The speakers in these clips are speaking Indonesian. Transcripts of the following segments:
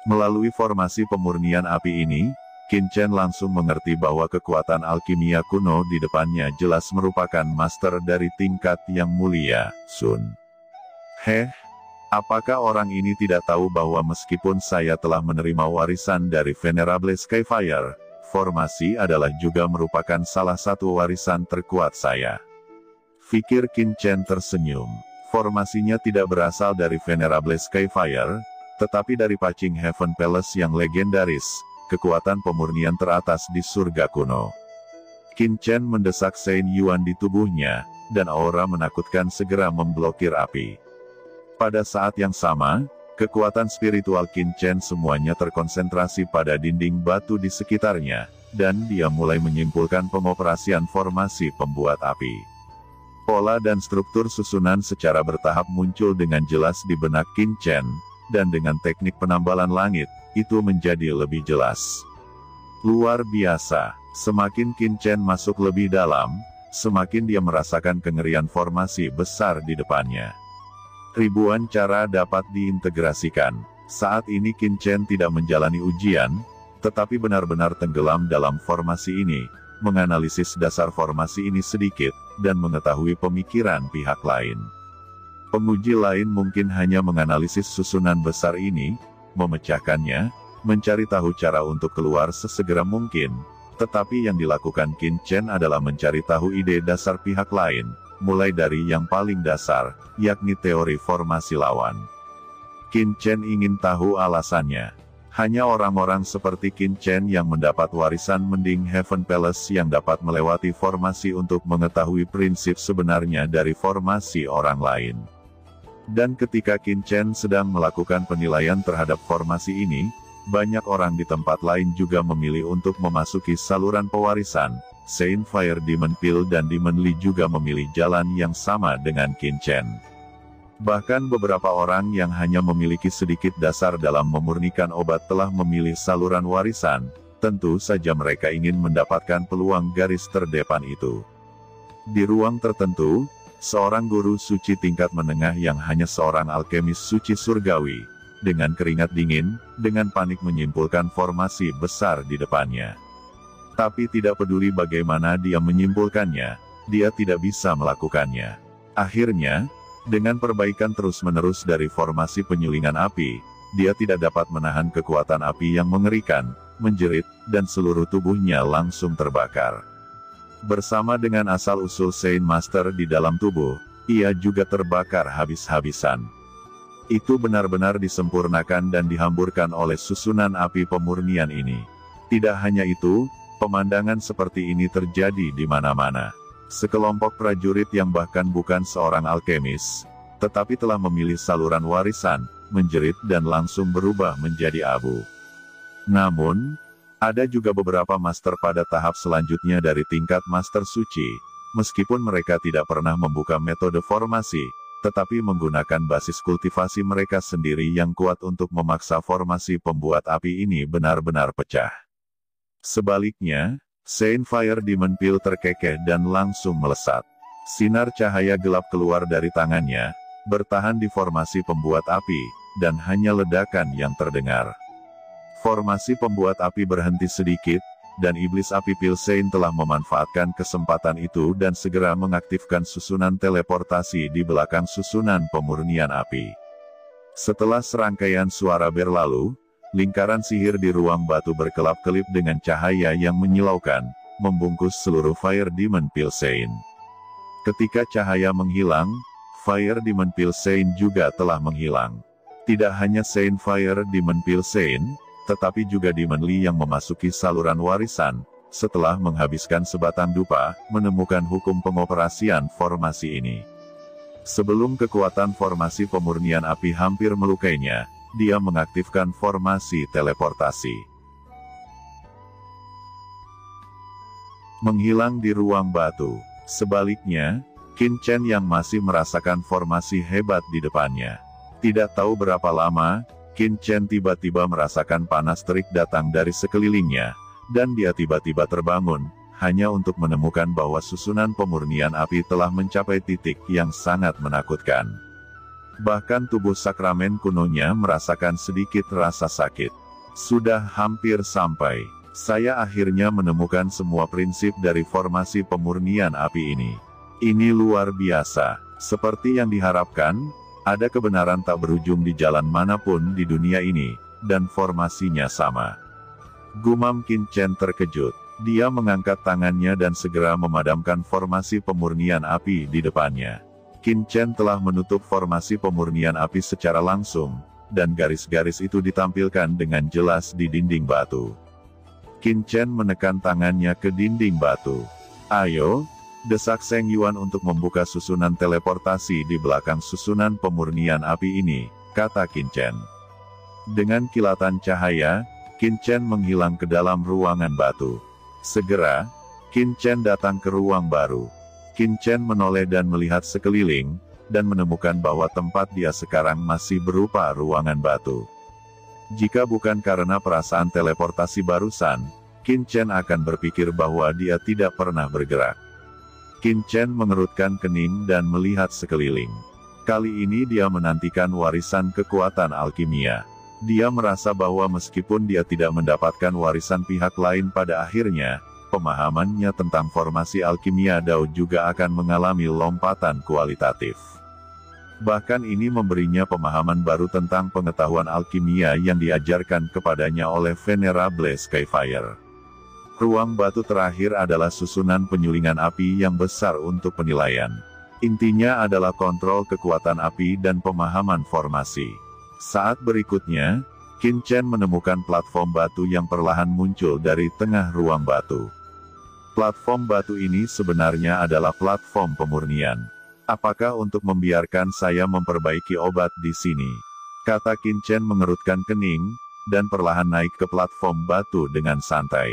Melalui formasi pemurnian api ini, Qin Chen langsung mengerti bahwa kekuatan alkimia kuno di depannya jelas merupakan master dari tingkat yang mulia, Sun. Apakah orang ini tidak tahu bahwa meskipun saya telah menerima warisan dari Venerable Skyfire, formasi adalah juga merupakan salah satu warisan terkuat saya. Pikir Qin Chen tersenyum. Formasinya tidak berasal dari Venerable Skyfire, tetapi dari Pacing Heaven Palace yang legendaris, kekuatan pemurnian teratas di surga kuno. Qin Chen mendesak Saint Yuan di tubuhnya, dan aura menakutkan segera memblokir api. Pada saat yang sama, kekuatan spiritual Qin Chen semuanya terkonsentrasi pada dinding batu di sekitarnya, dan dia mulai menyimpulkan pengoperasian formasi pembuat api. Pola dan struktur susunan secara bertahap muncul dengan jelas di benak Qin Chen, dan dengan teknik penambalan langit, itu menjadi lebih jelas. Luar biasa, semakin Qin Chen masuk lebih dalam, semakin dia merasakan kengerian formasi besar di depannya. Ribuan cara dapat diintegrasikan. Saat ini Qin Chen tidak menjalani ujian, tetapi benar-benar tenggelam dalam formasi ini, menganalisis dasar formasi ini sedikit, dan mengetahui pemikiran pihak lain. Penguji lain mungkin hanya menganalisis susunan besar ini, memecahkannya, mencari tahu cara untuk keluar sesegera mungkin, tetapi yang dilakukan Qin Chen adalah mencari tahu ide dasar pihak lain, mulai dari yang paling dasar, yakni teori formasi lawan. Qin Chen ingin tahu alasannya. Hanya orang-orang seperti Qin Chen yang mendapat warisan mending Heaven Palace yang dapat melewati formasi untuk mengetahui prinsip sebenarnya dari formasi orang lain. Dan ketika Qin Chen sedang melakukan penilaian terhadap formasi ini, banyak orang di tempat lain juga memilih untuk memasuki saluran pewarisan. Saint Fire Demon Pill dan Demon Li juga memilih jalan yang sama dengan Qin Chen. Bahkan beberapa orang yang hanya memiliki sedikit dasar dalam memurnikan obat telah memilih saluran warisan, tentu saja mereka ingin mendapatkan peluang garis terdepan itu. Di ruang tertentu, seorang guru suci tingkat menengah yang hanya seorang alkemis suci surgawi, dengan keringat dingin, dengan panik menyimpulkan formasi besar di depannya. Tapi tidak peduli bagaimana dia menyimpulkannya, dia tidak bisa melakukannya. Akhirnya, dengan perbaikan terus-menerus dari formasi penyulingan api, dia tidak dapat menahan kekuatan api yang mengerikan, menjerit, dan seluruh tubuhnya langsung terbakar. Bersama dengan asal-usul Saint Master di dalam tubuh, ia juga terbakar habis-habisan. Itu benar-benar disempurnakan dan dihamburkan oleh susunan api pemurnian ini. Tidak hanya itu, pemandangan seperti ini terjadi di mana-mana. Sekelompok prajurit yang bahkan bukan seorang alkemis, tetapi telah memilih saluran warisan, menjerit dan langsung berubah menjadi abu. Namun, ada juga beberapa master pada tahap selanjutnya dari tingkat master suci, meskipun mereka tidak pernah membuka metode formasi, tetapi menggunakan basis kultivasi mereka sendiri yang kuat untuk memaksa formasi pembuat api ini benar-benar pecah. Sebaliknya, Saint Fire Demon Pill terkekeh dan langsung melesat. Sinar cahaya gelap keluar dari tangannya, bertahan di formasi pembuat api, dan hanya ledakan yang terdengar. Formasi pembuat api berhenti sedikit, dan iblis api Pilsein telah memanfaatkan kesempatan itu dan segera mengaktifkan susunan teleportasi di belakang susunan pemurnian api. Setelah serangkaian suara berlalu, lingkaran sihir di ruang batu berkelap-kelip dengan cahaya yang menyilaukan, membungkus seluruh Fire Demon Pilsein. Ketika cahaya menghilang, Fire Demon Pilsein juga telah menghilang. Tidak hanya Saint Fire Demon Pilsein, tetapi juga Demon Li yang memasuki saluran warisan, setelah menghabiskan sebatang dupa, menemukan hukum pengoperasian formasi ini. Sebelum kekuatan formasi pemurnian api hampir melukainya, dia mengaktifkan formasi teleportasi. Menghilang di ruang batu. Sebaliknya, Qin Chen yang masih merasakan formasi hebat di depannya. Tidak tahu berapa lama, Qin Chen tiba-tiba merasakan panas terik datang dari sekelilingnya, dan dia tiba-tiba terbangun, hanya untuk menemukan bahwa susunan pemurnian api telah mencapai titik yang sangat menakutkan. Bahkan tubuh sakramen kunonya merasakan sedikit rasa sakit. Sudah hampir sampai. Saya akhirnya menemukan semua prinsip dari formasi pemurnian api ini. Ini luar biasa. Seperti yang diharapkan, ada kebenaran tak berujung di jalan manapun di dunia ini, dan formasinya sama. Gumam Qin Chen terkejut. Dia mengangkat tangannya dan segera memadamkan formasi pemurnian api di depannya. Qin Chen telah menutup formasi pemurnian api secara langsung, dan garis-garis itu ditampilkan dengan jelas di dinding batu. Qin Chen menekan tangannya ke dinding batu. "Ayo," desak Seng Yuan untuk membuka susunan teleportasi di belakang susunan pemurnian api ini, kata Qin Chen. Dengan kilatan cahaya, Qin Chen menghilang ke dalam ruangan batu. Segera, Qin Chen datang ke ruang baru. Qin Chen menoleh dan melihat sekeliling, dan menemukan bahwa tempat dia sekarang masih berupa ruangan batu. Jika bukan karena perasaan teleportasi barusan, Qin Chen akan berpikir bahwa dia tidak pernah bergerak. Qin Chen mengerutkan kening dan melihat sekeliling. Kali ini dia menantikan warisan kekuatan alkimia. Dia merasa bahwa meskipun dia tidak mendapatkan warisan pihak lain pada akhirnya, pemahamannya tentang formasi alkimia Dao juga akan mengalami lompatan kualitatif. Bahkan ini memberinya pemahaman baru tentang pengetahuan alkimia yang diajarkan kepadanya oleh Venerable Skyfire. Ruang batu terakhir adalah susunan penyulingan api yang besar untuk penilaian. Intinya adalah kontrol kekuatan api dan pemahaman formasi. Saat berikutnya, Qin Chen menemukan platform batu yang perlahan muncul dari tengah ruang batu. Platform batu ini sebenarnya adalah platform pemurnian. "Apakah untuk membiarkan saya memperbaiki obat di sini?" kata Qin Chen mengerutkan kening, dan perlahan naik ke platform batu dengan santai.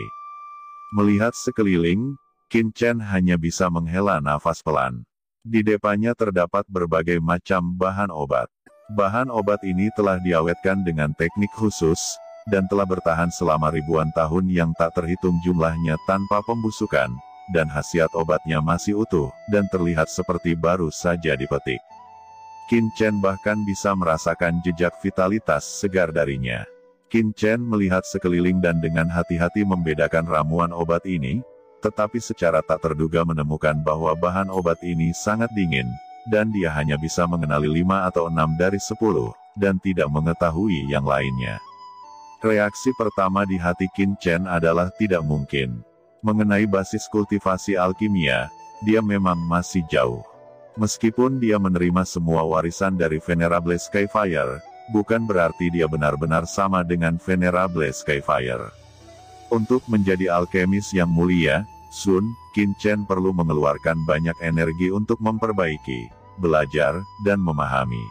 Melihat sekeliling, Qin Chen hanya bisa menghela nafas pelan. Di depannya terdapat berbagai macam bahan obat. Bahan obat ini telah diawetkan dengan teknik khusus, dan telah bertahan selama ribuan tahun yang tak terhitung jumlahnya tanpa pembusukan, dan khasiat obatnya masih utuh, dan terlihat seperti baru saja dipetik. Qin Chen bahkan bisa merasakan jejak vitalitas segar darinya. Qin Chen melihat sekeliling dan dengan hati-hati membedakan ramuan obat ini, tetapi secara tak terduga menemukan bahwa bahan obat ini sangat dingin, dan dia hanya bisa mengenali 5 atau 6 dari 10, dan tidak mengetahui yang lainnya. Reaksi pertama di hati Qin Chen adalah tidak mungkin. Mengenai basis kultivasi alkimia, dia memang masih jauh. Meskipun dia menerima semua warisan dari Venerable Skyfire, bukan berarti dia benar-benar sama dengan Venerable Skyfire. Untuk menjadi alkemis yang mulia, Qin Chen perlu mengeluarkan banyak energi untuk memperbaiki, belajar, dan memahami.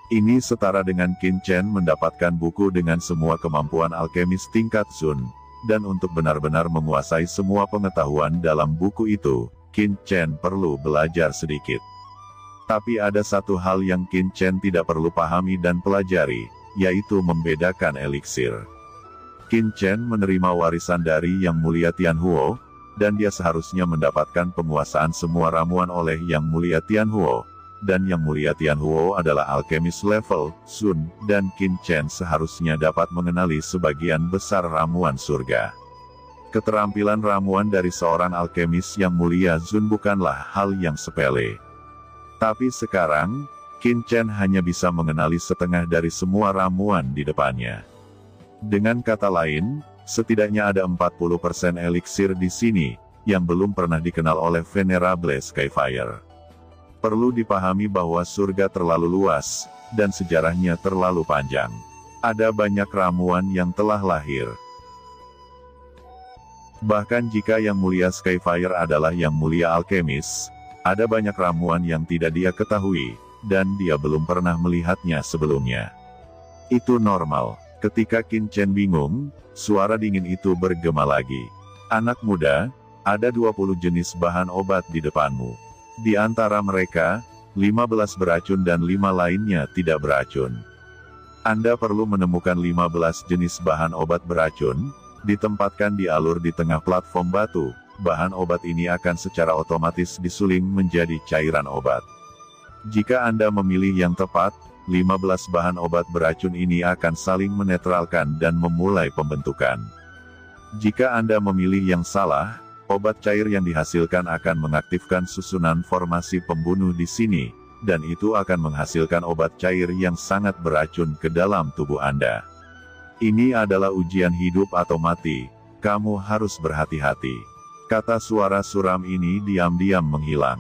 Ini setara dengan Qin Chen mendapatkan buku dengan semua kemampuan alkemis tingkat Sun, dan untuk benar-benar menguasai semua pengetahuan dalam buku itu, Qin Chen perlu belajar sedikit. Tapi ada satu hal yang Qin Chen tidak perlu pahami dan pelajari, yaitu membedakan eliksir. Qin Chen menerima warisan dari Yang Mulia Tianhuo, dan dia seharusnya mendapatkan penguasaan semua ramuan oleh Yang Mulia Tianhuo, dan Yang Mulia Tianhuo adalah alkemis level Sun, dan Qin Chen seharusnya dapat mengenali sebagian besar ramuan surga. Keterampilan ramuan dari seorang alkemis yang mulia Sun bukanlah hal yang sepele. Tapi sekarang, Qin Chen hanya bisa mengenali setengah dari semua ramuan di depannya. Dengan kata lain, setidaknya ada 40% eliksir di sini, yang belum pernah dikenal oleh Venerable Skyfire. Perlu dipahami bahwa surga terlalu luas, dan sejarahnya terlalu panjang. Ada banyak ramuan yang telah lahir. Bahkan jika Yang Mulia Skyfire adalah Yang Mulia Alkemis, ada banyak ramuan yang tidak dia ketahui, dan dia belum pernah melihatnya sebelumnya. Itu normal. Ketika Qin Chen bingung, suara dingin itu bergema lagi. "Anak muda, ada 20 jenis bahan obat di depanmu. Di antara mereka, 15 beracun dan 5 lainnya tidak beracun. Anda perlu menemukan 15 jenis bahan obat beracun, ditempatkan di alur di tengah platform batu. Bahan obat ini akan secara otomatis disuling menjadi cairan obat. Jika Anda memilih yang tepat, 15 bahan obat beracun ini akan saling menetralkan dan memulai pembentukan. Jika Anda memilih yang salah, obat cair yang dihasilkan akan mengaktifkan susunan formasi pembunuh di sini, dan itu akan menghasilkan obat cair yang sangat beracun ke dalam tubuh Anda. Ini adalah ujian hidup atau mati, kamu harus berhati-hati. Kata suara suram ini diam-diam menghilang.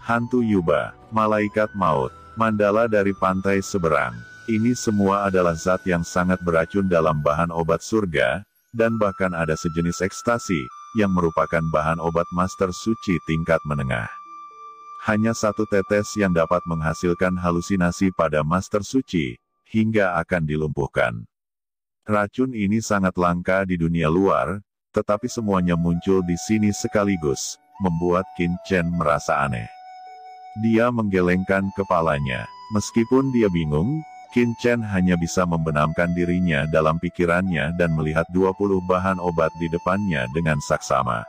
Hantu Yuba, malaikat maut, mandala dari pantai seberang. Ini semua adalah zat yang sangat beracun dalam bahan obat surga, dan bahkan ada sejenis ekstasi, yang merupakan bahan obat master suci tingkat menengah. Hanya satu tetes yang dapat menghasilkan halusinasi pada master suci, hingga akan dilumpuhkan. Racun ini sangat langka di dunia luar, tetapi semuanya muncul di sini sekaligus, membuat Qin Chen merasa aneh. Dia menggelengkan kepalanya. Meskipun dia bingung, Qin Chen hanya bisa membenamkan dirinya dalam pikirannya dan melihat 20 bahan obat di depannya dengan saksama.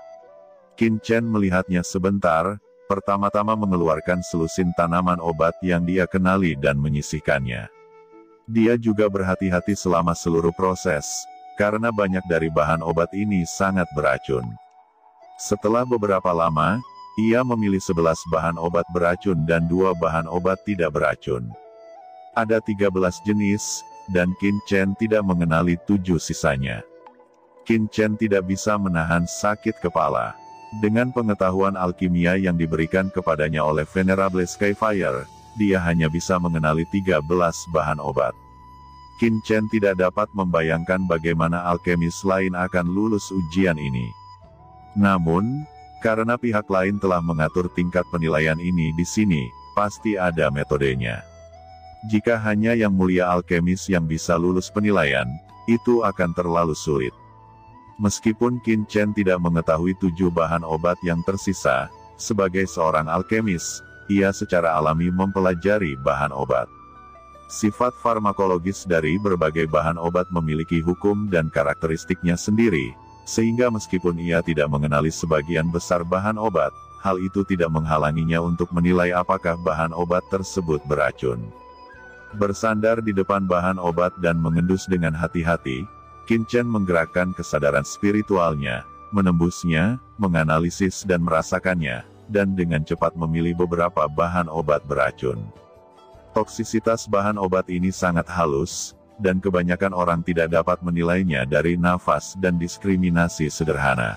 Qin Chen melihatnya sebentar, pertama-tama mengeluarkan selusin tanaman obat yang dia kenali dan menyisihkannya. Dia juga berhati-hati selama seluruh proses, karena banyak dari bahan obat ini sangat beracun. Setelah beberapa lama, ia memilih 11 bahan obat beracun dan 2 bahan obat tidak beracun. Ada 13 jenis, dan Qin Chen tidak mengenali 7 sisanya. Qin Chen tidak bisa menahan sakit kepala. Dengan pengetahuan alkimia yang diberikan kepadanya oleh Venerable Skyfire, dia hanya bisa mengenali 13 bahan obat. Qin Chen tidak dapat membayangkan bagaimana alkemis lain akan lulus ujian ini. Namun, karena pihak lain telah mengatur tingkat penilaian ini di sini, pasti ada metodenya. Jika hanya yang mulia alkemis yang bisa lulus penilaian, itu akan terlalu sulit. Meskipun Qin Chen tidak mengetahui 7 bahan obat yang tersisa, sebagai seorang alkemis, ia secara alami mempelajari bahan obat. Sifat farmakologis dari berbagai bahan obat memiliki hukum dan karakteristiknya sendiri, sehingga meskipun ia tidak mengenali sebagian besar bahan obat, hal itu tidak menghalanginya untuk menilai apakah bahan obat tersebut beracun. Bersandar di depan bahan obat dan mengendus dengan hati-hati, Qin Chen menggerakkan kesadaran spiritualnya, menembusnya, menganalisis dan merasakannya, dan dengan cepat memilih beberapa bahan obat beracun. Toksisitas bahan obat ini sangat halus, dan kebanyakan orang tidak dapat menilainya dari nafas dan diskriminasi sederhana.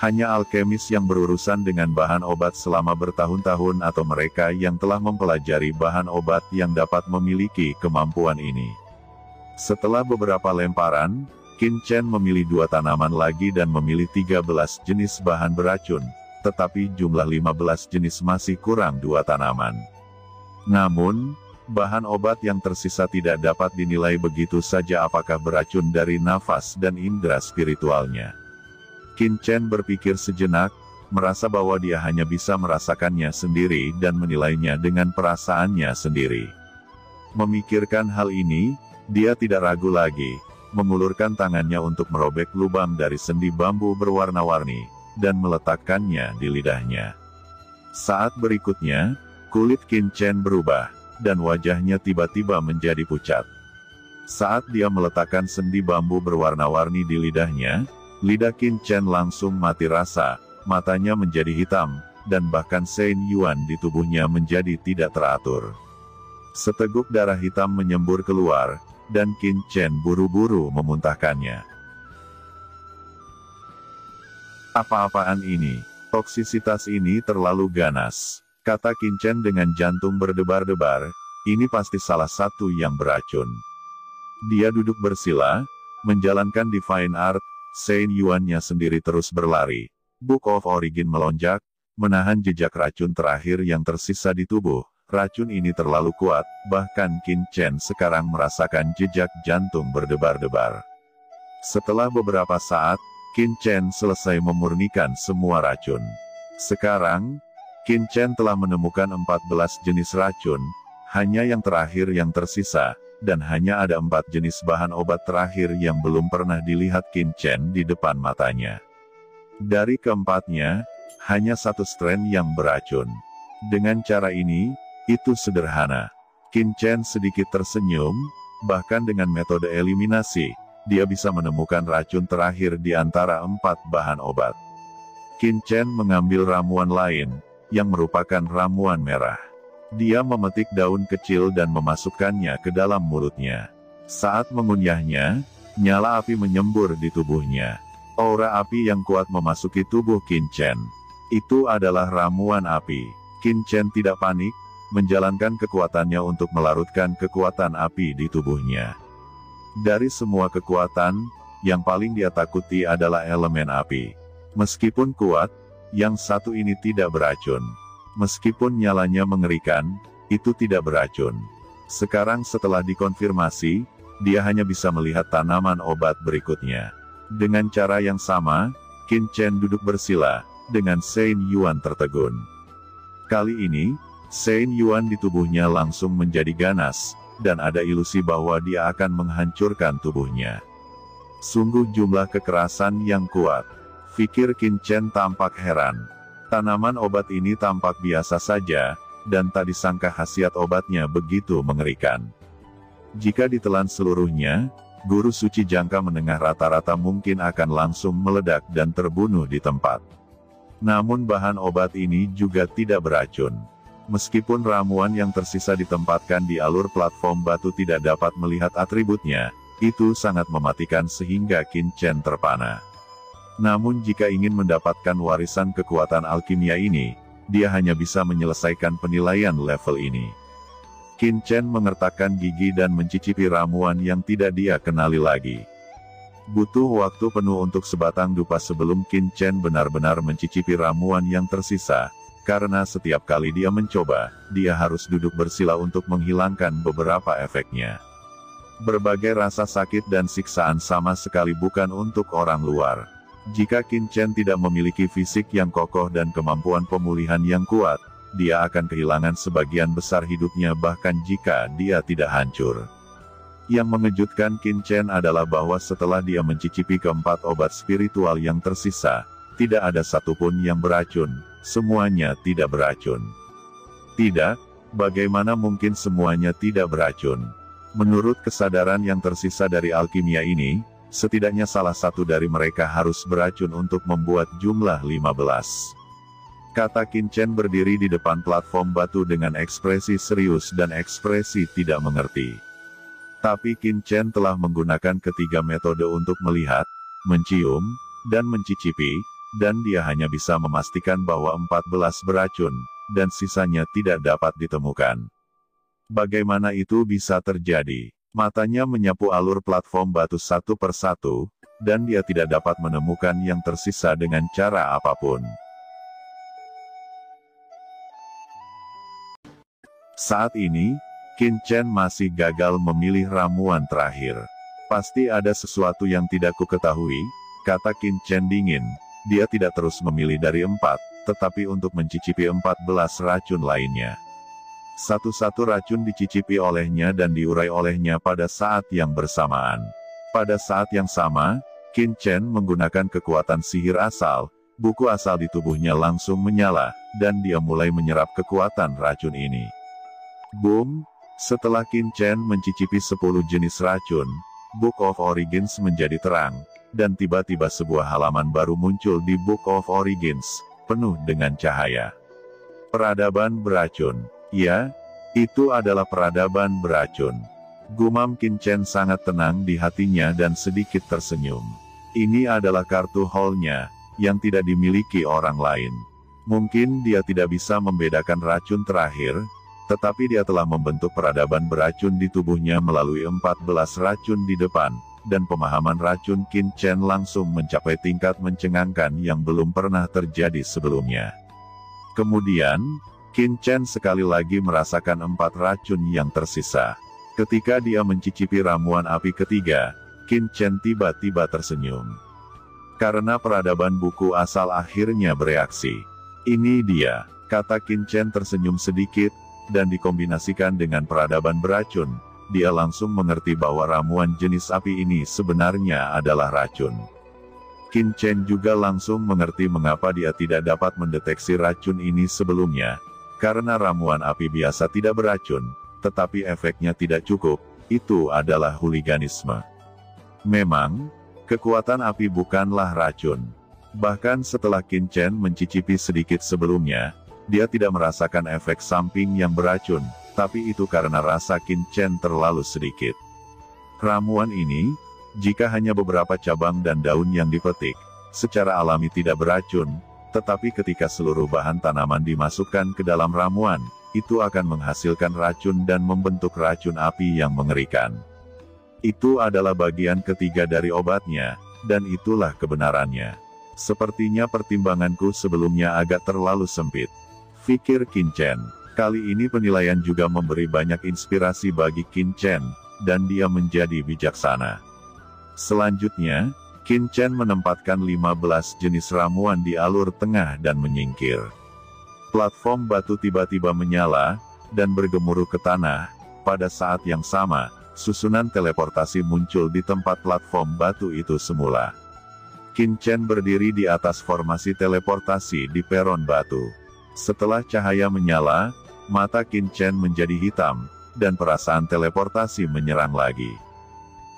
Hanya alkemis yang berurusan dengan bahan obat selama bertahun-tahun atau mereka yang telah mempelajari bahan obat yang dapat memiliki kemampuan ini. Setelah beberapa lemparan, Qin Chen memilih 2 tanaman lagi dan memilih 13 jenis bahan beracun, tetapi jumlah 15 jenis masih kurang 2 tanaman. Namun, bahan obat yang tersisa tidak dapat dinilai begitu saja apakah beracun dari nafas dan indera spiritualnya. Qin Chen berpikir sejenak, merasa bahwa dia hanya bisa merasakannya sendiri dan menilainya dengan perasaannya sendiri. Memikirkan hal ini, dia tidak ragu lagi, mengulurkan tangannya untuk merobek lubang dari sendi bambu berwarna-warni, dan meletakkannya di lidahnya. Saat berikutnya, kulit Qin Chen berubah, dan wajahnya tiba-tiba menjadi pucat. Saat dia meletakkan sendi bambu berwarna-warni di lidahnya, lidah Qin Chen langsung mati rasa, matanya menjadi hitam, dan bahkan Sein Yuan di tubuhnya menjadi tidak teratur. Seteguk darah hitam menyembur keluar, dan Qin Chen buru-buru memuntahkannya. Apa-apaan ini? Toksisitas ini terlalu ganas, kata Qin Chen dengan jantung berdebar-debar, ini pasti salah satu yang beracun. Dia duduk bersila, menjalankan Divine Art, Sein Yuan-nya sendiri terus berlari. Book of Origin melonjak, menahan jejak racun terakhir yang tersisa di tubuh. Racun ini terlalu kuat, bahkan Qin Chen sekarang merasakan jejak jantung berdebar-debar. Setelah beberapa saat, Qin Chen selesai memurnikan semua racun. Sekarang, Qin Chen telah menemukan 14 jenis racun, hanya yang terakhir yang tersisa, dan hanya ada 4 jenis bahan obat terakhir yang belum pernah dilihat Qin Chen di depan matanya. Dari keempatnya, hanya 1 strain yang beracun. Dengan cara ini, Itu sederhana. Qin Chen sedikit tersenyum, bahkan dengan metode eliminasi, dia bisa menemukan racun terakhir di antara 4 bahan obat. Qin Chen mengambil ramuan lain, yang merupakan ramuan merah. Dia memetik daun kecil dan memasukkannya ke dalam mulutnya. Saat mengunyahnya, nyala api menyembur di tubuhnya. Aura api yang kuat memasuki tubuh Qin Chen. Itu adalah ramuan api. Qin Chen tidak panik, menjalankan kekuatannya untuk melarutkan kekuatan api di tubuhnya. Dari semua kekuatan, yang paling dia takuti adalah elemen api. Meskipun kuat, yang satu ini tidak beracun. Meskipun nyalanya mengerikan, itu tidak beracun. Sekarang setelah dikonfirmasi, dia hanya bisa melihat tanaman obat berikutnya. Dengan cara yang sama, Qin Chen duduk bersila, dengan Shen Yuan tertegun. Kali ini, Shen Yuan di tubuhnya langsung menjadi ganas, dan ada ilusi bahwa dia akan menghancurkan tubuhnya. Sungguh jumlah kekerasan yang kuat. Pikir Qin Chen tampak heran. Tanaman obat ini tampak biasa saja, dan tak disangka khasiat obatnya begitu mengerikan. Jika ditelan seluruhnya, guru suci jangka menengah rata-rata mungkin akan langsung meledak dan terbunuh di tempat. Namun bahan obat ini juga tidak beracun. Meskipun ramuan yang tersisa ditempatkan di alur platform batu tidak dapat melihat atributnya, itu sangat mematikan sehingga Qin Chen terpana. Namun jika ingin mendapatkan warisan kekuatan alkimia ini, dia hanya bisa menyelesaikan penilaian level ini. Qin Chen mengertakkan gigi dan mencicipi ramuan yang tidak dia kenali lagi. Butuh waktu penuh untuk sebatang dupa sebelum Qin Chen benar-benar mencicipi ramuan yang tersisa, karena setiap kali dia mencoba, dia harus duduk bersila untuk menghilangkan beberapa efeknya. Berbagai rasa sakit dan siksaan sama sekali bukan untuk orang luar. Jika Qin Chen tidak memiliki fisik yang kokoh dan kemampuan pemulihan yang kuat, dia akan kehilangan sebagian besar hidupnya bahkan jika dia tidak hancur. Yang mengejutkan Qin Chen adalah bahwa setelah dia mencicipi keempat obat spiritual yang tersisa, tidak ada satupun yang beracun, semuanya tidak beracun. Tidak, bagaimana mungkin semuanya tidak beracun? Menurut kesadaran yang tersisa dari alkimia ini, setidaknya salah satu dari mereka harus beracun untuk membuat jumlah 15. Kata Qin Chen berdiri di depan platform batu dengan ekspresi serius dan ekspresi tidak mengerti. Tapi Qin Chen telah menggunakan ketiga metode untuk melihat, mencium, dan mencicipi, dan dia hanya bisa memastikan bahwa 14 beracun, dan sisanya tidak dapat ditemukan. Bagaimana itu bisa terjadi? Matanya menyapu alur platform batu satu persatu, dan dia tidak dapat menemukan yang tersisa dengan cara apapun. Saat ini, Qin Chen masih gagal memilih ramuan terakhir. Pasti ada sesuatu yang tidak kuketahui, kata Qin Chen dingin. Dia tidak terus memilih dari 4, tetapi untuk mencicipi 14 racun lainnya. Satu-satu racun dicicipi olehnya dan diurai olehnya pada saat yang bersamaan. Pada saat yang sama, Qin Chen menggunakan kekuatan sihir asal, buku asal di tubuhnya langsung menyala, dan dia mulai menyerap kekuatan racun ini. Boom! Setelah Qin Chen mencicipi 10 jenis racun, Book of Origins menjadi terang, dan tiba-tiba sebuah halaman baru muncul di Book of Origins, penuh dengan cahaya. Peradaban beracun. Ya, itu adalah peradaban beracun. Gumam Qin Chen sangat tenang di hatinya dan sedikit tersenyum. Ini adalah kartu haulnya, yang tidak dimiliki orang lain. Mungkin dia tidak bisa membedakan racun terakhir, tetapi dia telah membentuk peradaban beracun di tubuhnya melalui 14 racun di depan, dan pemahaman racun Qin Chen langsung mencapai tingkat mencengangkan yang belum pernah terjadi sebelumnya. Kemudian, Qin Chen sekali lagi merasakan 4 racun yang tersisa. Ketika dia mencicipi ramuan api ketiga, Qin Chen tiba-tiba tersenyum. Karena peradaban buku asal akhirnya bereaksi. Ini dia, kata Qin Chen tersenyum sedikit, dan dikombinasikan dengan peradaban beracun, dia langsung mengerti bahwa ramuan jenis api ini sebenarnya adalah racun. Qin Chen juga langsung mengerti mengapa dia tidak dapat mendeteksi racun ini sebelumnya. Karena ramuan api biasa tidak beracun, tetapi efeknya tidak cukup, itu adalah huliganisme. Memang, kekuatan api bukanlah racun. Bahkan setelah Qin Chen mencicipi sedikit sebelumnya, dia tidak merasakan efek samping yang beracun, tapi itu karena rasa Qin Chen terlalu sedikit. Ramuan ini, jika hanya beberapa cabang dan daun yang dipetik, secara alami tidak beracun, tetapi ketika seluruh bahan tanaman dimasukkan ke dalam ramuan, itu akan menghasilkan racun dan membentuk racun api yang mengerikan. Itu adalah bagian ketiga dari obatnya, dan itulah kebenarannya. Sepertinya pertimbanganku sebelumnya agak terlalu sempit, pikir Qin Chen. Kali ini penilaian juga memberi banyak inspirasi bagi Qin Chen, dan dia menjadi bijaksana. Selanjutnya, Qin Chen menempatkan 15 jenis ramuan di alur tengah dan menyingkir. Platform batu tiba-tiba menyala, dan bergemuruh ke tanah. Pada saat yang sama, susunan teleportasi muncul di tempat platform batu itu semula. Qin Chen berdiri di atas formasi teleportasi di peron batu. Setelah cahaya menyala, mata Qin Chen menjadi hitam, dan perasaan teleportasi menyerang lagi.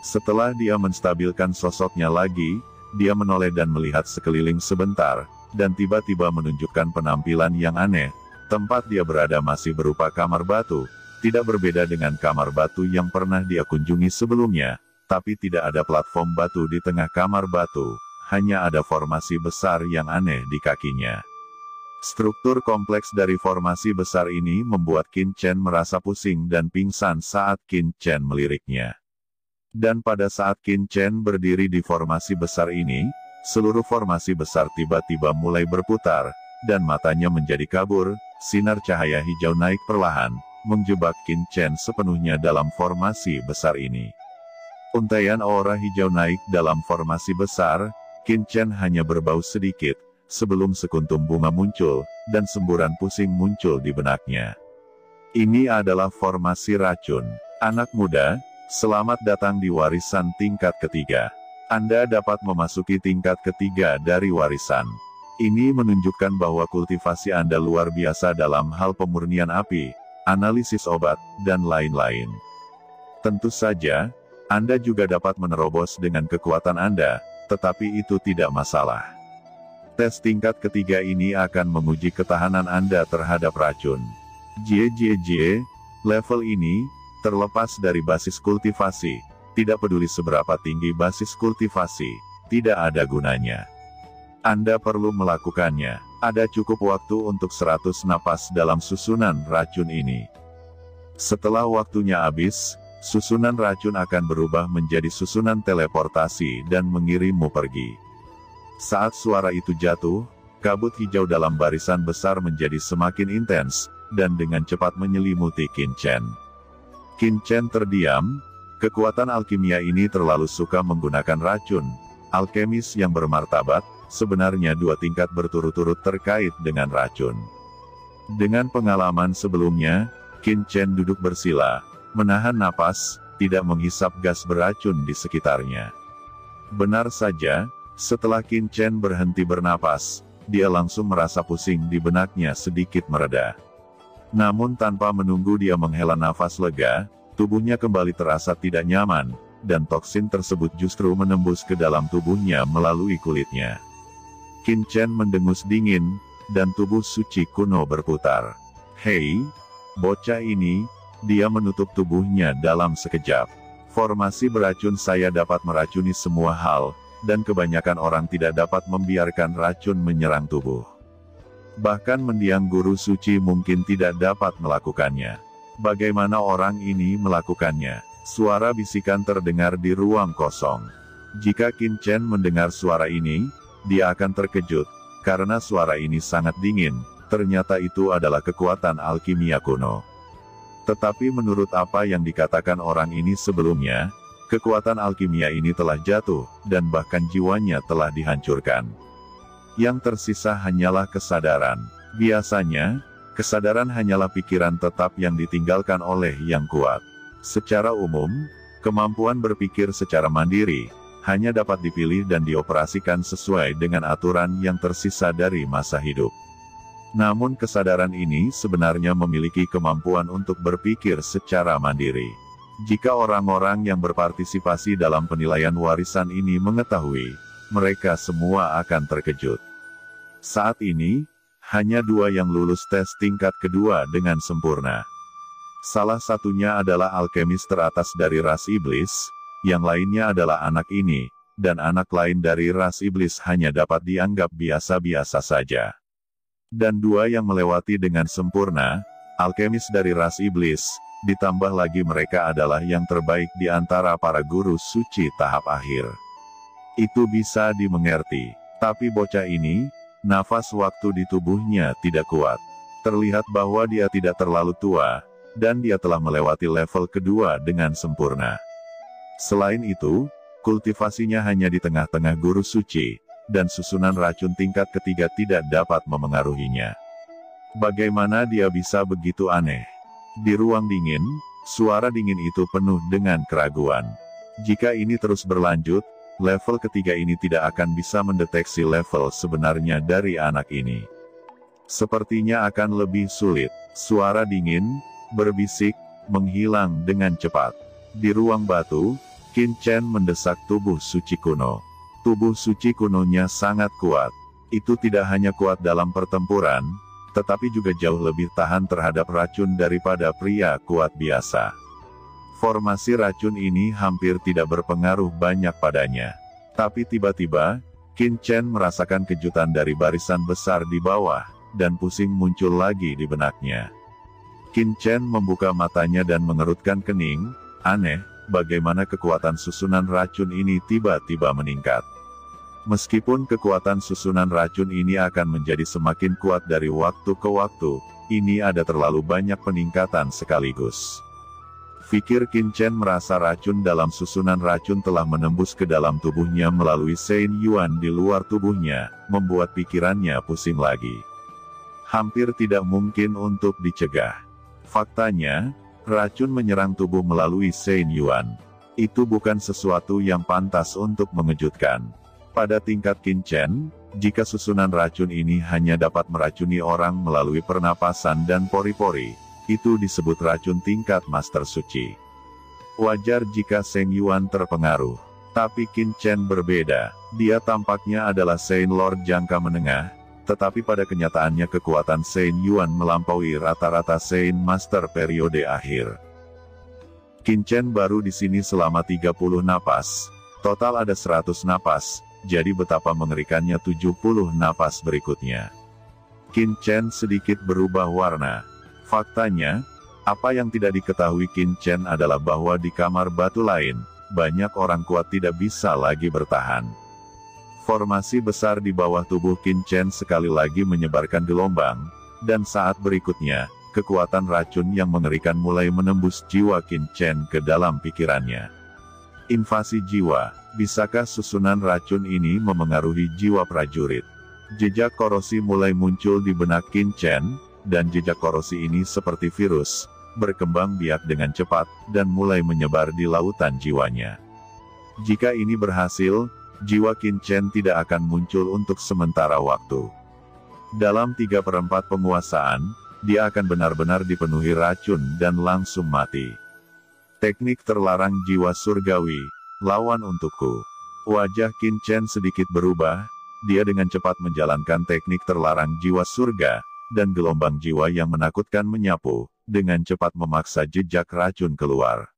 Setelah dia menstabilkan sosoknya lagi, dia menoleh dan melihat sekeliling sebentar, dan tiba-tiba menunjukkan penampilan yang aneh. Tempat dia berada masih berupa kamar batu, tidak berbeda dengan kamar batu yang pernah dia kunjungi sebelumnya, tapi tidak ada platform batu di tengah kamar batu, hanya ada formasi besar yang aneh di kakinya. Struktur kompleks dari formasi besar ini membuat Qin Chen merasa pusing dan pingsan saat Qin Chen meliriknya. Dan pada saat Qin Chen berdiri di formasi besar ini, seluruh formasi besar tiba-tiba mulai berputar, dan matanya menjadi kabur. Sinar cahaya hijau naik perlahan, menjebak Qin Chen sepenuhnya dalam formasi besar ini. Untaian aura hijau naik dalam formasi besar, Qin Chen hanya berbau sedikit, sebelum sekuntum bunga muncul, dan semburan pusing muncul di benaknya. Ini adalah formasi racun. Anak muda, selamat datang di warisan tingkat ketiga. Anda dapat memasuki tingkat ketiga dari warisan. Ini menunjukkan bahwa kultivasi Anda luar biasa dalam hal pemurnian api, analisis obat, dan lain-lain. Tentu saja, Anda juga dapat menerobos dengan kekuatan Anda, tetapi itu tidak masalah. Tes tingkat ketiga ini akan menguji ketahanan Anda terhadap racun. JJJ, level ini, terlepas dari basis kultivasi, tidak peduli seberapa tinggi basis kultivasi, tidak ada gunanya. Anda perlu melakukannya. Ada cukup waktu untuk 100 napas dalam susunan racun ini. Setelah waktunya habis, susunan racun akan berubah menjadi susunan teleportasi dan mengirimmu pergi. Saat suara itu jatuh, kabut hijau dalam barisan besar menjadi semakin intens, dan dengan cepat menyelimuti Qin Chen. Qin Chen terdiam. Kekuatan alkimia ini terlalu suka menggunakan racun. Alkemis yang bermartabat, sebenarnya 2 tingkat berturut-turut terkait dengan racun. Dengan pengalaman sebelumnya, Qin Chen duduk bersila, menahan napas, tidak menghisap gas beracun di sekitarnya. Benar saja, setelah Qin Chen berhenti bernapas, dia langsung merasa pusing di benaknya sedikit mereda. Namun tanpa menunggu dia menghela nafas lega, tubuhnya kembali terasa tidak nyaman, dan toksin tersebut justru menembus ke dalam tubuhnya melalui kulitnya. Qin Chen mendengus dingin, dan tubuh suci kuno berputar. Hei, bocah ini, dia menutup tubuhnya dalam sekejap. Formasi beracun saya dapat meracuni semua hal, dan kebanyakan orang tidak dapat membiarkan racun menyerang tubuh. Bahkan mendiang guru suci mungkin tidak dapat melakukannya. Bagaimana orang ini melakukannya? Suara bisikan terdengar di ruang kosong. Jika Qin Chen mendengar suara ini, dia akan terkejut, karena suara ini sangat dingin. Ternyata itu adalah kekuatan alkimia kuno. Tetapi menurut apa yang dikatakan orang ini sebelumnya, kekuatan alkimia ini telah jatuh, dan bahkan jiwanya telah dihancurkan. Yang tersisa hanyalah kesadaran. Biasanya, kesadaran hanyalah pikiran tetap yang ditinggalkan oleh yang kuat. Secara umum, kemampuan berpikir secara mandiri, hanya dapat dipilih dan dioperasikan sesuai dengan aturan yang tersisa dari masa hidup. Namun kesadaran ini sebenarnya memiliki kemampuan untuk berpikir secara mandiri. Jika orang-orang yang berpartisipasi dalam penilaian warisan ini mengetahui, mereka semua akan terkejut. Saat ini, hanya 2 yang lulus tes tingkat kedua dengan sempurna. Salah satunya adalah alkemis teratas dari ras iblis, yang lainnya adalah anak ini, dan anak lain dari ras iblis hanya dapat dianggap biasa-biasa saja. Dan 2 yang melewati dengan sempurna, alkemis dari ras iblis, ditambah lagi mereka adalah yang terbaik di antara para guru suci tahap akhir. Itu bisa dimengerti, tapi bocah ini, nafas waktu di tubuhnya tidak kuat. Terlihat bahwa dia tidak terlalu tua, dan dia telah melewati level kedua dengan sempurna. Selain itu, kultivasinya hanya di tengah-tengah guru suci, dan susunan racun tingkat ketiga tidak dapat memengaruhinya. Bagaimana dia bisa begitu aneh? Di ruang dingin, suara dingin itu penuh dengan keraguan. Jika ini terus berlanjut, level ketiga ini tidak akan bisa mendeteksi level sebenarnya dari anak ini. Sepertinya akan lebih sulit. Suara dingin, berbisik, menghilang dengan cepat. Di ruang batu, Qin Chen mendesak tubuh suci kuno. Tubuh suci kunonya sangat kuat. Itu tidak hanya kuat dalam pertempuran, tetapi juga jauh lebih tahan terhadap racun daripada pria kuat biasa. Formasi racun ini hampir tidak berpengaruh banyak padanya. Tapi tiba-tiba, Qin Chen merasakan kejutan dari barisan besar di bawah, dan pusing muncul lagi di benaknya. Qin Chen membuka matanya dan mengerutkan kening. Aneh, bagaimana kekuatan susunan racun ini tiba-tiba meningkat. Meskipun kekuatan susunan racun ini akan menjadi semakin kuat dari waktu ke waktu, ini ada terlalu banyak peningkatan sekaligus. Fikir Qin Chen merasa racun dalam susunan racun telah menembus ke dalam tubuhnya melalui Sein Yuan di luar tubuhnya, membuat pikirannya pusing lagi. Hampir tidak mungkin untuk dicegah. Faktanya, racun menyerang tubuh melalui Sein Yuan. Itu bukan sesuatu yang pantas untuk mengejutkan. Pada tingkat Qin Chen, jika susunan racun ini hanya dapat meracuni orang melalui pernapasan dan pori-pori, itu disebut racun tingkat Master Suci. Wajar jika Seng Yuan terpengaruh. Tapi Qin Chen berbeda. Dia tampaknya adalah Sein Lord jangka menengah, tetapi pada kenyataannya kekuatan Sein Yuan melampaui rata-rata Sein Master periode akhir. Qin Chen baru di sini selama 30 napas. Total ada 100 napas. Jadi betapa mengerikannya 70 napas berikutnya. Qin Chen sedikit berubah warna. Faktanya, apa yang tidak diketahui Qin Chen adalah bahwa di kamar batu lain, banyak orang kuat tidak bisa lagi bertahan. Formasi besar di bawah tubuh Qin Chen sekali lagi menyebarkan gelombang, dan saat berikutnya, kekuatan racun yang mengerikan mulai menembus jiwa Qin Chen ke dalam pikirannya. Invasi jiwa. Bisakah susunan racun ini memengaruhi jiwa prajurit? Jejak korosi mulai muncul di benak Qin Chen, dan jejak korosi ini seperti virus, berkembang biak dengan cepat, dan mulai menyebar di lautan jiwanya. Jika ini berhasil, jiwa Qin Chen tidak akan muncul untuk sementara waktu. Dalam 3/4 penguasaan, dia akan benar-benar dipenuhi racun dan langsung mati. Teknik terlarang jiwa surgawi. Lawan untukku. Wajah Qin Chen sedikit berubah, dia dengan cepat menjalankan teknik terlarang jiwa surga, dan gelombang jiwa yang menakutkan menyapu, dengan cepat memaksa jejak racun keluar.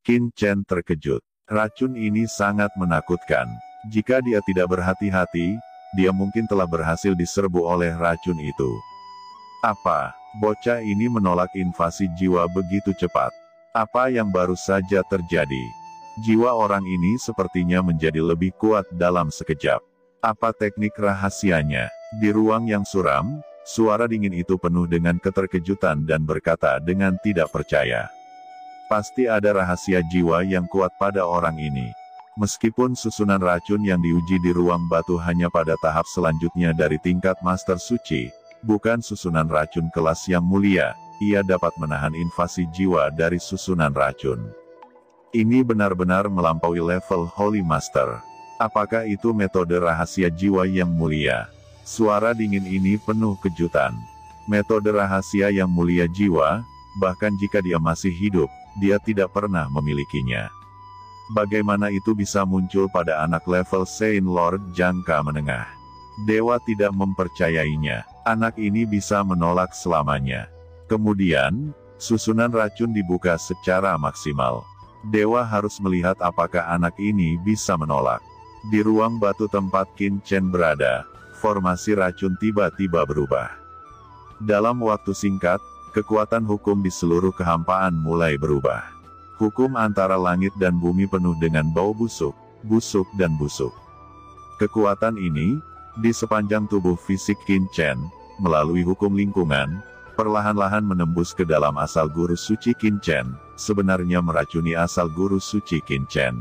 Qin Chen terkejut. Racun ini sangat menakutkan. Jika dia tidak berhati-hati, dia mungkin telah berhasil diserbu oleh racun itu. Apa? Bocah ini menolak invasi jiwa begitu cepat. Apa yang baru saja terjadi? Jiwa orang ini sepertinya menjadi lebih kuat dalam sekejap. Apa teknik rahasianya? Di ruang yang suram, suara dingin itu penuh dengan keterkejutan dan berkata dengan tidak percaya. Pasti ada rahasia jiwa yang kuat pada orang ini. Meskipun susunan racun yang diuji di ruang batu hanya pada tahap selanjutnya dari tingkat Master Suci, bukan susunan racun kelas yang mulia, ia dapat menahan invasi jiwa dari susunan racun. Ini benar-benar melampaui level Holy Master. Apakah itu metode rahasia jiwa yang mulia? Suara dingin ini penuh kejutan. Metode rahasia yang mulia jiwa, bahkan jika dia masih hidup, dia tidak pernah memilikinya. Bagaimana itu bisa muncul pada anak level Saint Lord jangka menengah? Dewa tidak mempercayainya. Anak ini bisa menolak selamanya. Kemudian, susunan racun dibuka secara maksimal. Dewa harus melihat apakah anak ini bisa menolak. Di ruang batu tempat Qin Chen berada, formasi racun tiba-tiba berubah. Dalam waktu singkat, kekuatan hukum di seluruh kehampaan mulai berubah. Hukum antara langit dan bumi penuh dengan bau busuk, busuk dan busuk. Kekuatan ini, di sepanjang tubuh fisik Qin Chen, melalui hukum lingkungan, perlahan-lahan menembus ke dalam asal guru suci Qin Chen, sebenarnya meracuni asal guru suci Qin Chen.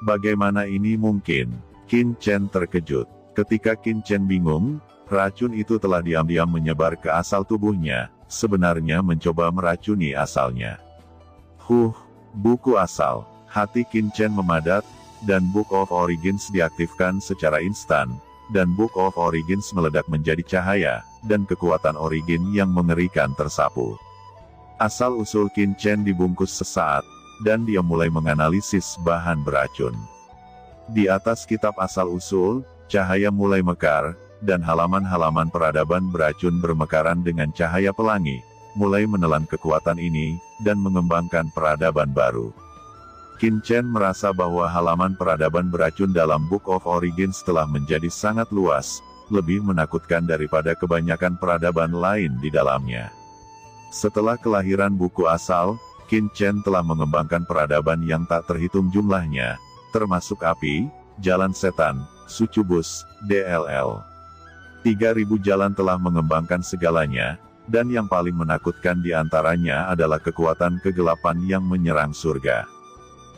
Bagaimana ini mungkin? Qin Chen terkejut. Ketika Qin Chen bingung, racun itu telah diam-diam menyebar ke asal tubuhnya, sebenarnya mencoba meracuni asalnya. Buku asal. Hati Qin Chen memadat, dan Book of Origins diaktifkan secara instan, dan Book of Origins meledak menjadi cahaya, dan kekuatan origin yang mengerikan tersapu. Asal-usul Qin Chen dibungkus sesaat, dan dia mulai menganalisis bahan beracun. Di atas kitab asal-usul, cahaya mulai mekar, dan halaman-halaman peradaban beracun bermekaran dengan cahaya pelangi, mulai menelan kekuatan ini, dan mengembangkan peradaban baru. Qin Chen merasa bahwa halaman peradaban beracun dalam Book of Origins telah menjadi sangat luas, lebih menakutkan daripada kebanyakan peradaban lain di dalamnya. Setelah kelahiran buku asal, Qin Chen telah mengembangkan peradaban yang tak terhitung jumlahnya, termasuk api, jalan setan, sucubus, DLL. 3000 jalan telah mengembangkan segalanya, dan yang paling menakutkan di antaranya adalah kekuatan kegelapan yang menyerang surga.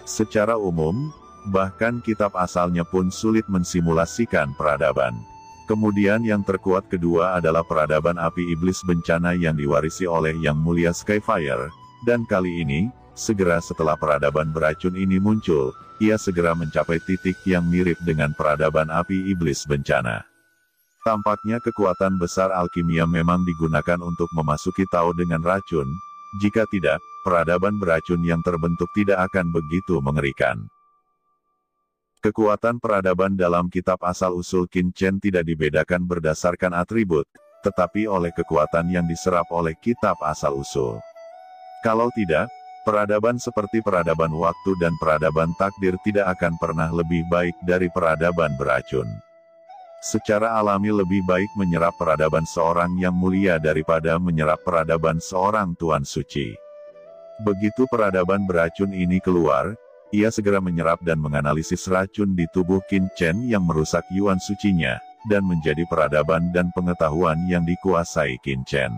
Secara umum, bahkan kitab asalnya pun sulit mensimulasikan peradaban. Kemudian yang terkuat kedua adalah peradaban api iblis bencana yang diwarisi oleh Yang Mulia Skyfire, dan kali ini, segera setelah peradaban beracun ini muncul, ia segera mencapai titik yang mirip dengan peradaban api iblis bencana. Tampaknya kekuatan besar alkimia memang digunakan untuk memasuki Tao dengan racun, jika tidak, peradaban beracun yang terbentuk tidak akan begitu mengerikan. Kekuatan peradaban dalam kitab asal-usul Qin Chen tidak dibedakan berdasarkan atribut, tetapi oleh kekuatan yang diserap oleh kitab asal-usul. Kalau tidak, peradaban seperti peradaban waktu dan peradaban takdir tidak akan pernah lebih baik dari peradaban beracun. Secara alami lebih baik menyerap peradaban seorang yang mulia daripada menyerap peradaban seorang tuan suci. Begitu peradaban beracun ini keluar, ia segera menyerap dan menganalisis racun di tubuh Qin Chen yang merusak yuan sucinya, dan menjadi peradaban dan pengetahuan yang dikuasai Qin Chen.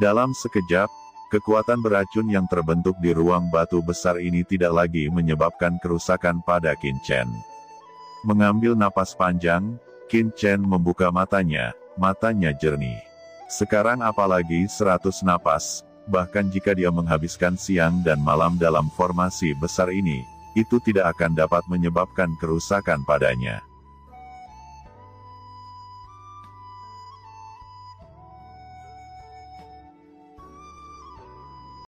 Dalam sekejap, kekuatan beracun yang terbentuk di ruang batu besar ini tidak lagi menyebabkan kerusakan pada Qin Chen. Mengambil napas panjang, Qin Chen membuka matanya jernih. Sekarang apalagi 100 napas, bahkan jika dia menghabiskan siang dan malam dalam formasi besar ini, itu tidak akan dapat menyebabkan kerusakan padanya.